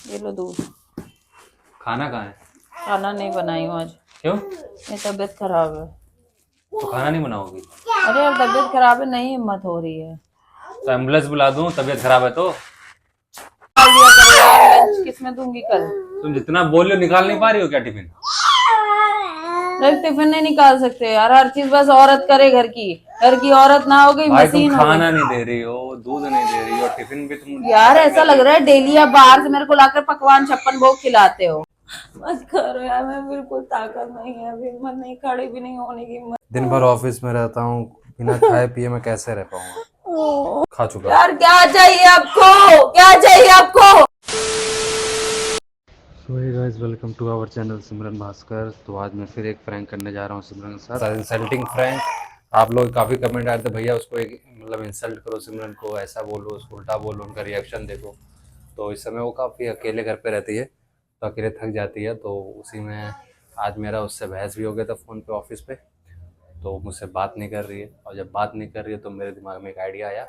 ये लो दूध। खाना कहाँ है? खाना नहीं बनाई हूँ आज। क्यों? मेरी तबीयत खराब है। तो खाना नहीं बनाओगी? अरे यार तबीयत खराब है, नहीं हिम्मत हो रही है। तो एम्बुलेंस बुला दूं? तबीयत खराब है तो निकाल दिया करो यार, लंच किसमें दूंगी कल? तुम जितना बोल रहे हो निकाल नहीं पा रही हो क्या टिफिन? नहीं टिफिन नहीं निकाल सकते यार, हर चीज बस औरत करे घर की। घर की औरत ना हो गई भाई मशीन तुम हो गई। खाना नहीं दे रही हो, दूध नहीं दे रही हो, टिफिन भी तुम यार ऐसा लग रहा है डेली आप बाहर से मेरे को लाकर पकवान 56 भोग खिलाते हो। मत करो यार, मैं बिल्कुल ताकत नहीं है अभी, हिम्मत नहीं, खड़ी भी नहीं होने की हिम्मत। दिन भर ऑफिस में रहता हूँ, बिना खाए पिए मैं कैसे रह पाऊंगा? खा चुका। यार क्या चाहिए आपको, क्या चाहिए आपको? So hey guys, welcome to our channel Simran Bhaskar. तो आज मैं फिर एक प्रैंक करने जा रहा हूँ सिमरन के साथ, इंसल्टिंग प्रैंक। आप लोग काफ़ी कमेंट आए थे, भैया उसको एक मतलब इंसल्ट करो सिमरन को, ऐसा बोलो, उसको उल्टा बोलो, उनका रिएक्शन देखो। तो इस समय वो काफ़ी अकेले घर पे रहती है, तो अकेले थक जाती है। तो उसी में आज मेरा उससे बहस भी हो गया था फ़ोन पे ऑफिस पे। तो मुझसे बात नहीं कर रही है, और जब बात नहीं कर रही है तो मेरे दिमाग में एक आइडिया आया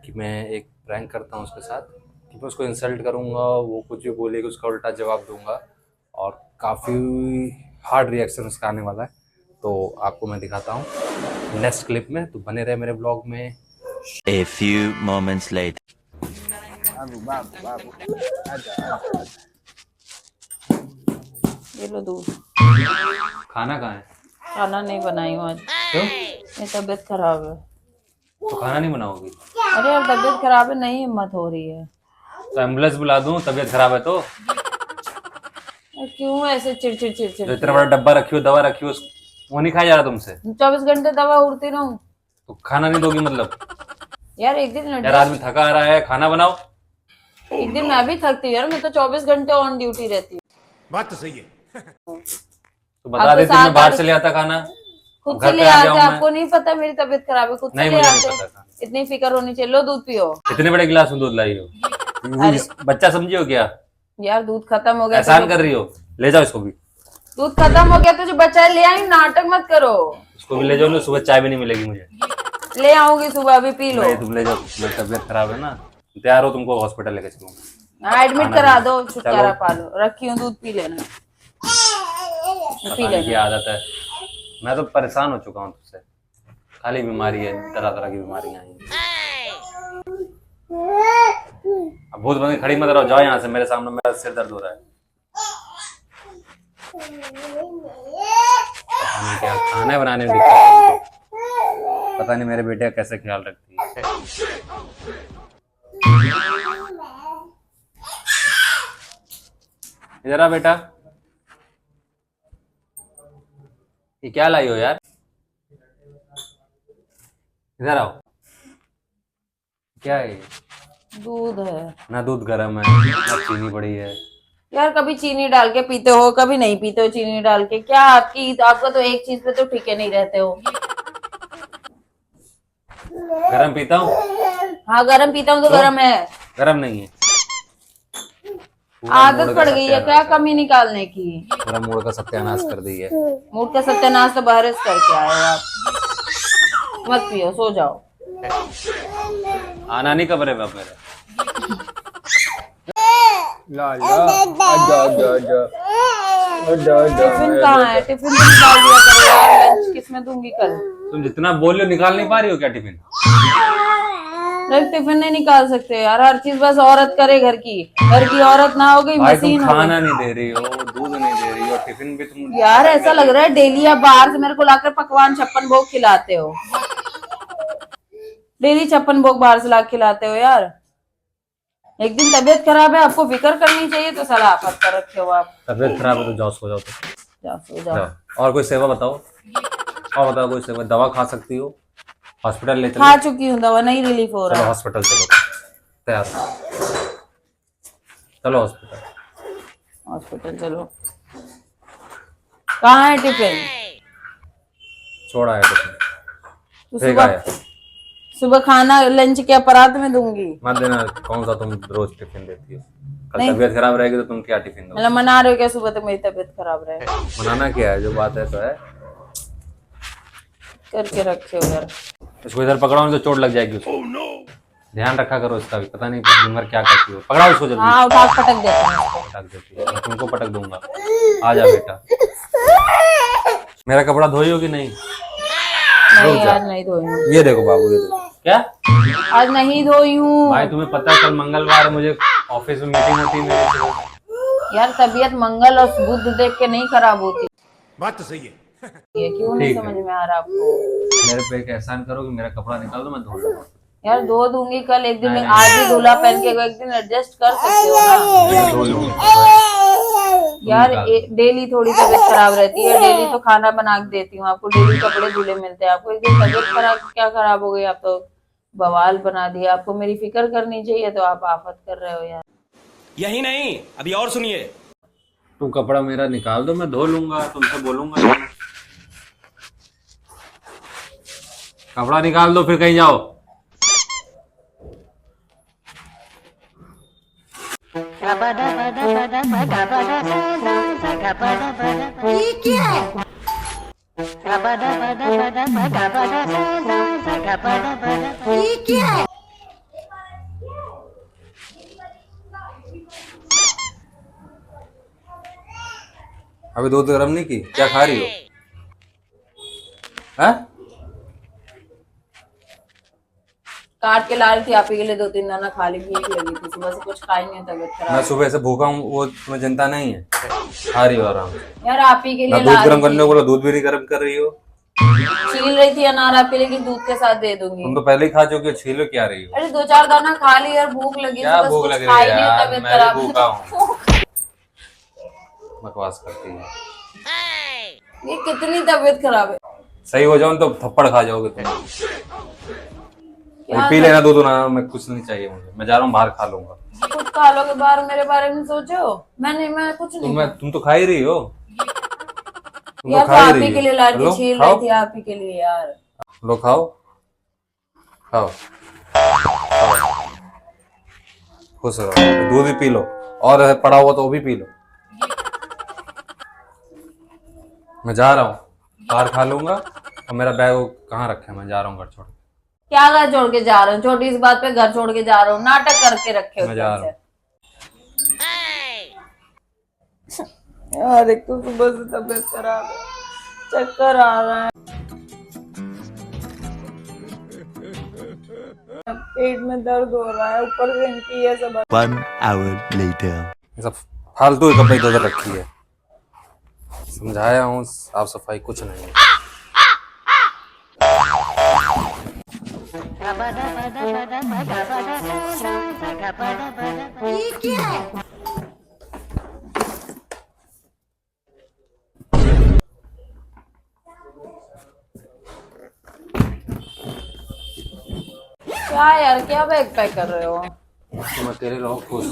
कि मैं एक प्रैंक करता हूँ उसके साथ, कि मैं उसको इंसल्ट करूँगा, वो कुछ भी बोलेगी उसका उल्टा जवाब दूंगा, और काफ़ी हार्ड रिएक्शन उसका आने वाला है। तो आपको मैं दिखाता हूँ नेक्स्ट क्लिप में, तो बने रहे मेरे ब्लॉग में। A few moments later. बाबू बाबू बाबू, आजा आजा। ये लो दूध। खाना कहाँ है? खाना नहीं बनाई हूँ आज। क्यों? मेरी तबीयत खराब है। तो खाना नहीं बनाओगी? अरे यार तबीयत खराब है, नहीं हिम्मत हो रही है। तो एम्बुलेंस बुला दूं? तबीयत खराब है तो यार क्यों ऐसे चिड़चिड़ जो चिड़चिड़? इतना बड़ा डब्बा रखी हो, दवा रखी हो, वो नहीं खाया जा रहा तुमसे? 24 घंटे दवा उड़ती रहूं? तो खाना नहीं दोगी मतलब? यार एक दिन यार आदमी थका आ रहा है, खाना बनाओ। एक दिन मैं भी थकती हूँ यार, मैं तो 24 घंटे ऑन ड्यूटी रहती हूँ। बात तो सही है। तो बता आपको देती, मैं सात बाहर आठ से ले आता खाना, खुद घर से ले पे आ आते, जाऊं मैं। आपको नहीं पता मेरी तबीयत खराब है, खुद से नहीं, ले मुझे नहीं आते। पता था। इतनी फिक्र होनी चाहिए। लो दूध पियो। इतने बड़े गिलास में दूध लाई हो? अरे बच्चा समझी हो क्या? यार दूध खत्म हो गया एहसान कर रही हो? ले जाओ इसको भी। दूध खत्म हो गया, तुझे बचा ले आई, नाटक मत करो। उसको भी ले जाओ ना, सुबह चाय भी नहीं मिलेगी मुझे। ले आऊंगी सुबह, अभी पी लो। नहीं, तुम ले जाओ, मेरी तबीयत खराब है ना। तैयार हो, तुमको हॉस्पिटल लेके चलूंगा। एडमिट खाना करा नहीं। दो, छुटकारा चलो। पा लो। रखी हूँ, दूध पी लेना। पता पी नहीं क्या लेना। आदत है, मैं तो परेशान हो चुका हूँ तुझसे। खाली बीमारी है, तरह तरह की बीमारियां आई हैं। अब भूत बन के खड़ी मत रहो, जाओ यहाँ से मेरे सामने, मेरा सिर दर्द हो रहा है। पता नहीं क्या खाना बनाने में दिक्कत है उसको। पता नहीं मेरे बेटे का कैसे ख्याल रखती है। इधर आ बेटा, ये क्या लाई हो यार? इधर आओ। क्या है ये? दूध है ना दूध गर्म है, ना चीनी पड़ी है। यार। कभी चीनी डाल के पीते हो, कभी नहीं पीते हो चीनी डाल के। क्या आपका तो एक चीज पे तो टिके नहीं रहते हो। गरम पीता हूँ? हाँ गरम पीता हूँ तो गरम है। गरम नहीं है। पूरा आदत मूड का पड़ गई है क्या सत्यानाश कमी निकालने की? पूरा मूड का सत्यानाश कर दी है। मूड का सत्यानाश तो बहरस करके आए हो आप। मत पियो, सो जाओ। आना नहीं कब रहे बाप मेरे। टिफिन कहाँ है? टिफिन तो निकाल दिया करो यार, लंच किसमें दूंगी कल? तुम जितना बोल रहे हो निकाल नहीं पा रही हो क्या टिफिन? नहीं टिफिन नहीं निकाल सकते यार, हर चीज बस औरत करे घर की। घर की औरत ना हो गई भाई तुम मशीन हो खाना गई। नहीं दे रही हो, दूध नहीं दे रही हो, टिफिन भी तुम यार ऐसा लग रहा है डेली आप बाहर से मेरे को लाकर पकवान 56 भोग खिलाते हो। डेली 56 भोग बाहर से ला खिलाते हो यार। एक दिन तबीयत खराब है, आपको फिक्र करनी चाहिए, तो साला आफत कर रखे हो आप। तबीयत खराब है तो जाओ, सो जाओ। तो जाओ सो जाओ। जाओ। और कोई सेवा बताओ, और बताओ कोई सेवा। दवा खा सकती हो, हॉस्पिटल ले चलो। खा चुकी हूँ दवा, नहीं रिलीफ हो चलो रहा। हॉस्पिटल चलो, तैयार हो। चलो हॉस्पिटल। हॉस्पिटल चलो। कहाँ है टिफिन? छोड़ा है टिफिन, तो फेंक आया। सुबह खाना लंच क्या परात में दूंगी? मत देना, कौन सा तुम रोज टिफिन देती हो? कल नहीं। तबीयत खराब रहेगी तो तुम क्या टिफिन दो? मतलब मना रहे हो क्या सुबह तक मेरी तबीयत खराब रहे? मनाना क्या है, जो बात है तो है। करके रखे हो यार। इसको इधर पकड़ाओ नहीं तो चोट लग जाएगी उसको। ध्यान रखा करो इसका भी, पता नहीं दिन भर क्या करती हो। पकड़ाओ इसको जल्दी। हाँ उठा के पटक देता हूँ इसको। पटक देती है, मैं तुमको पटक दूंगा। आ जा बेटा। मेरा कपड़ा धोई हो कि नहीं? नहीं आज नहीं धोई हूँ। ये देखो बाबू, ये देखो। क्या? आज नहीं धोई हूँ। भाई तुम्हें पता है कल मंगलवार है, मुझे ऑफिस में मीटिंग होती है मेरे से। यार तबीयत मंगल और बुध देख के नहीं खराब होती। बात तो सही है। ये क्यों नहीं ठीक है। समझ में आ रहा आपको? मेरे पे एक एहसान करो कि मेरा कपड़ा निकाल दो, मैं धो लूंगा। यार धो दूंगी कल, एक दिन नहीं, आज ही धुला पहन के एक दिन एडजस्ट कर सकते हो ना। मैं धो लूंगा। यार डेली थोड़ी तबीयत खराब रहती है, डेली तो खाना बना के देती हूँ आपको, डेली कपड़े धुले मिलते हैं आपको, एक दिन तबीयत खराब क्या खराब हो गई? आप तो बवाल बना दिया। आपको मेरी फिक्र करनी चाहिए तो आप आफत कर रहे हो यार। यही नहीं, अभी और सुनिए। तुम कपड़ा मेरा निकाल दो, मैं धो लूंगा, तुमसे बोलूंगा नहीं। कपड़ा निकाल दो फिर कहीं जाओ। अभी दूध गर्म नहीं की? क्या खा रही हो? हैं? काट के ला रही थी आप ही के लिए, 2-3 दाना खा ली, भूख लगी थी, सुबह से कुछ खाई नहीं, तबीयत मैं खराब। सुबह से भूखा हूँ, वो तुम्हें चिंता नहीं है? खा रही हो आराम से। यार आप ही के लिए मैं ला दूध गर्म रही करने थी, को बोला, दूध भी नहीं गर्म कर रही हो। छील रही थी अनार आपके लिए कि दूध के साथ दे दूंगी। तुम तो पहले ही खा चुकी हो, छीलो क्या रही हो? अरे 2-4 दाना खा ली यार, भूख लगी, क्या सुबह से भूख कुछ लग रही खाई है नहीं, यार? तबीयत मैं भी खराब। भूखा हूँ। बकवास करती है। ये कितनी तबीयत खराब है? सही हो जाओ तो थप्पड़ खा जाओगे तुम। क्या पी लेना दूध ना, मैं कुछ नहीं चाहिए मुझे, मैं जा रहा हूँ बाहर खा लूंगा। कुछ खा लोगे बाहर, मेरे बारे में सोचो। मैं कुछ नहीं तुम तो खा ही रही हो। तुम यार, तो खा ही आप रही ही के हो। लिए लाई लो, थी, छील खाओ। रही थी आप ही के लिए यार। लो खाओ, खाओ, खाओ। खुश रहो, दूध भी पी लो, और पड़ा हुआ तो वो भी पी लो। मैं जा रहा हूँ, बाहर खा लूंगा। और मेरा बैग कहाँ रखा है? मैं जा रहा हूँ घर छोड़ के। क्या घर छोड़ के जा रहे हो? छोटी इस बात पे घर छोड़ के जा रहा हूँ? नाटक करके रखे हो मैं जा एकदम रहा से। यार एक तो सुबह से तबीयत खराब है, चक्कर आ रहा है, पेट में दर्द हो रहा है, ऊपर से इनकी ये सब। 1 hour later. ये सब फालतू ही कपड़े इधर रखी है। समझाया हूँ, साफ सफाई कुछ नहीं है। क्या यार, क्या बैग पैक कर रहे हो? तो मैं तेरे रहो खुश।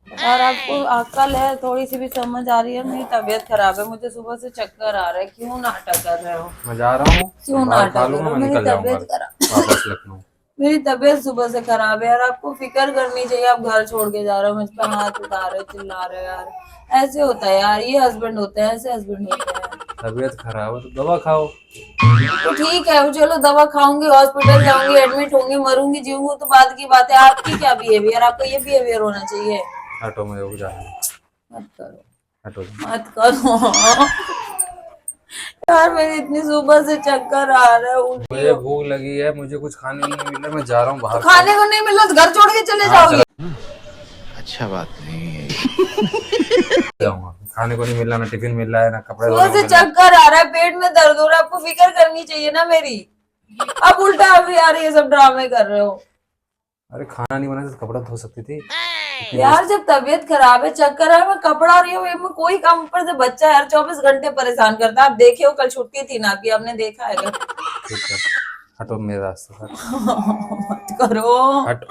और आपको अक्ल है? थोड़ी सी भी समझ आ रही है? मेरी तबीयत खराब है, मुझे सुबह से चक्कर आ रहा है, क्यों नाटक कर रहे हो? मैं जा रहा हूँ, क्यों बाहर नाटक खा कर लूंगा, रहे हो? मैं मेरी निकल जाऊंगा तबीयत खराब, वापस लखनऊ। मेरी तबीयत सुबह से खराब है यार, आपको फिक्र करनी चाहिए। आप घर छोड़ के जा रहे हो, मुझ पे हाथ उठा रहे हो, चिल्ला रहे हो यार। ऐसे होता है यार, ये हस्बैंड होते हैं, ऐसे हस्बैंड होते हैं। तबीयत खराब है तो दवा खाओ। तो ठीक है, चलो दवा खाऊंगी, हॉस्पिटल जाऊंगी, एडमिट होंगी, मरूंगी, जीऊंगी तो बात की बात है। आपकी क्या बिहेवियर? आपका ये बिहेवियर होना चाहिए। हटो, मुझे हो जाए। मत करो, हटो। मत करो यार, मेरी इतनी सुबह से चक्कर आ रहा है, उल्टी मुझे भूख लगी है, मुझे कुछ खाने को नहीं मिल रहा, मैं जा रहा हूँ बाहर। खाने को नहीं मिल रहा तो घर छोड़ के चले हाँ, जाओगे? अच्छा बात नहीं है। जाऊंगा। खाने को नहीं मिल रहा, ना टिफिन मिल रहा है, ना कपड़े सुबह से चक्कर आ रहा है, पेट में दर्द हो रहा है, आपको फिक्र करनी चाहिए ना मेरी। आप उल्टा अभी यार ये सब ड्रामे कर रहे हो। अरे खाना नहीं बना तो कपड़ा धो सकती थी। यार जब तबीयत खराब है, चक्कर है, मैं कपड़ा रही हूँ, में कोई काम, ऊपर से बच्चा यार 24 घंटे परेशान करता है। आप देखे हो, कल छुट्टी थी ना आपकी, आपने देखा है तो। ठीक है, हटो मेरे रास्ते से। मत करो, हटो।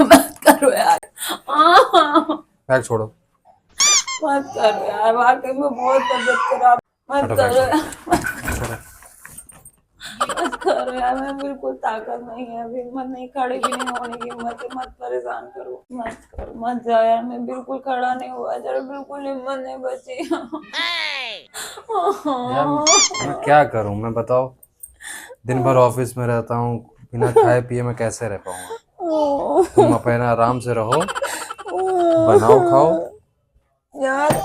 मत करो यार, बैग छोड़ो। मत करो यार, वाकई में बहुत तबीयत खराब। मत हटो, करो बैग यार, मत करो यार, मैं बिल्कुल ताकत नहीं है अभी, हिम्मत नहीं, खड़े भी नहीं होने की हिम्मत है। मत परेशान करो, मत करो, मत जाओ यार, मैं बिल्कुल खड़ा नहीं हुआ, जरा बिल्कुल हिम्मत नहीं बची। यार मैं क्या करूं, मैं बताओ। दिन भर ऑफिस में रहता हूँ, बिना खाए पिए मैं कैसे रह पाऊंगा? तुम अपना आराम से रहो, बनाओ खाओ। यार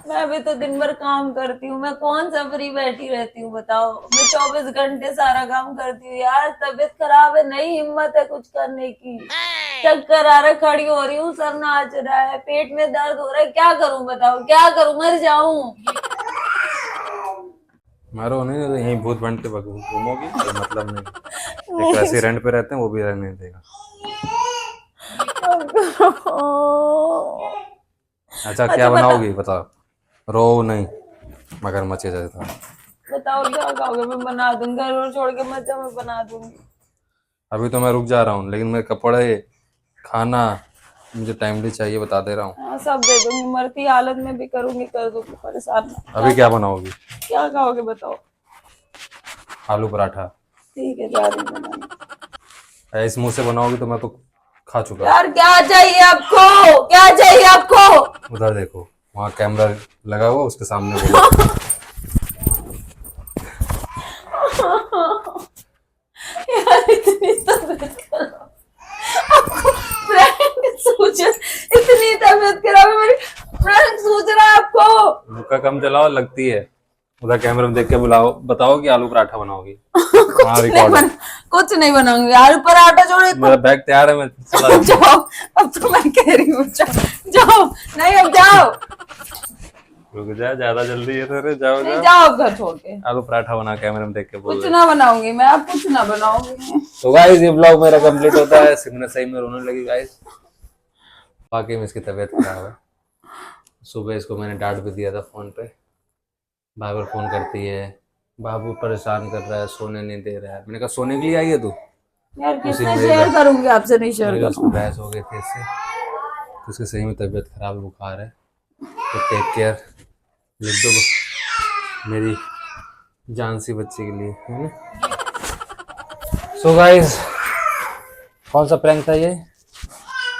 मैं भी तो दिन भर काम करती हूँ, मैं कौन सा फ्री बैठी रहती हूँ बताओ? मैं 24 घंटे सारा काम करती हूँ यार। तबीयत खराब है, नहीं हिम्मत है कुछ करने की। चक्कर आ रहा है, खड़ी हो रही हूँ, सर नाच रहा है, पेट में दर्द हो रहा है, क्या करूं बताओ? क्या करूं, मर जाऊं? मारो नहीं तो यहीं भूत बन के घूमोगी, कोई मतलब नहीं। एक वैसे रेंट पे रहते हैं, वो भी रहने नहीं देगा। अच्छा क्या बनाओगी बताओ? रो नहीं, मगरमच्छ जैसा। बताओ क्या खाओगे? मैं बना दूंगी, घर छोड़ के मत जाओ, मैं बना दूंगी। अभी तो मैं रुक जा रहा हूँ, लेकिन मेरे कपड़े, खाना मुझे टाइमली चाहिए, बता दे रहा हूँ। हाँ सब दे दूंगी, मरती हालत में भी करूंगी, कर दूंगी, परेशान ना। अभी क्या बनाओगी? क्या खाओगे बताओ? आलू पराठा। ठीक है, जा रही हूँ बनाने। इस मुंह से बनाओगी तो मैं तो खा चुका। यार क्या चाहिए आपको? क्या चाहिए आपको? उधर देखो, वहाँ कैमरा लगा हुआ, उसके सामने बोलो। यार इतनी तबीयत खराब, आपको फ्रैंक सोच, इतनी तबीयत खराब है मेरी, फ्रैंक सोच रहा है आपको? मुक्का कम चलाओ, लगती है। उधर कैमरा में देख के बुलाओ, बताओ कि आलू पराठा बनाओगी। हाँ रिकॉर्ड है। कुछ नहीं बनाऊंगी, आलू पराठा छोड़े। मेरा बैग तैयार है, मैं चला जाऊँ। जाओ, अब तो मैं कह रही हूँ जाओ, जाओ, नहीं अब जाओ, रुक जा, ज्यादा जल्दी है तेरे, जाओ नहीं जाओ। जाओ घर छोड़ के। आलू पराठा बना, कैमरे में देख के बोल कुछ रहे। ना बनाऊंगी मैं, अब कुछ ना बनाऊंगी। तो गाइस ये ब्लॉग मेरा कंप्लीट होता है। सिमरन सही में रोने लगी गाइस, वाकई में इसकी तबीयत खराब है। सुबह इसको मैंने डांट भी दिया था फोन पे, बार बार फोन करती है, बाबू परेशान कर रहा है, सोने नहीं दे रहा है। मैंने कहा सोने के लिए आई है तू? यार उसी किसने में शेयर करूंगी आपसे, नहीं शेयर मेरी उसकी करूंगी। बहस हो गई थी इससे, तो उसकी सही में तबीयत खराब है, बुखार है। तो टेक केयर लिख दो मेरी जान सी बच्ची के लिए, है ना? सो गाइस, कौन सा प्रैंक था ये?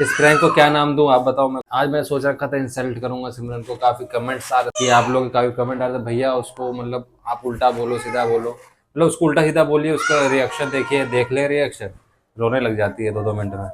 इस प्रैंक को क्या नाम दूं आप बताओ? मैं आज मैं सोच रखा था इंसल्ट करूंगा सिमरन को। काफी कमेंट्स आ रहे कि आप लोग काफी कमेंट आ रहे थे, भैया उसको मतलब आप उल्टा बोलो सीधा बोलो। मतलब उसको उल्टा सीधा बोलिए, उसका रिएक्शन देखिए, देख ले रिएक्शन, रोने लग जाती है 2-2 मिनट में।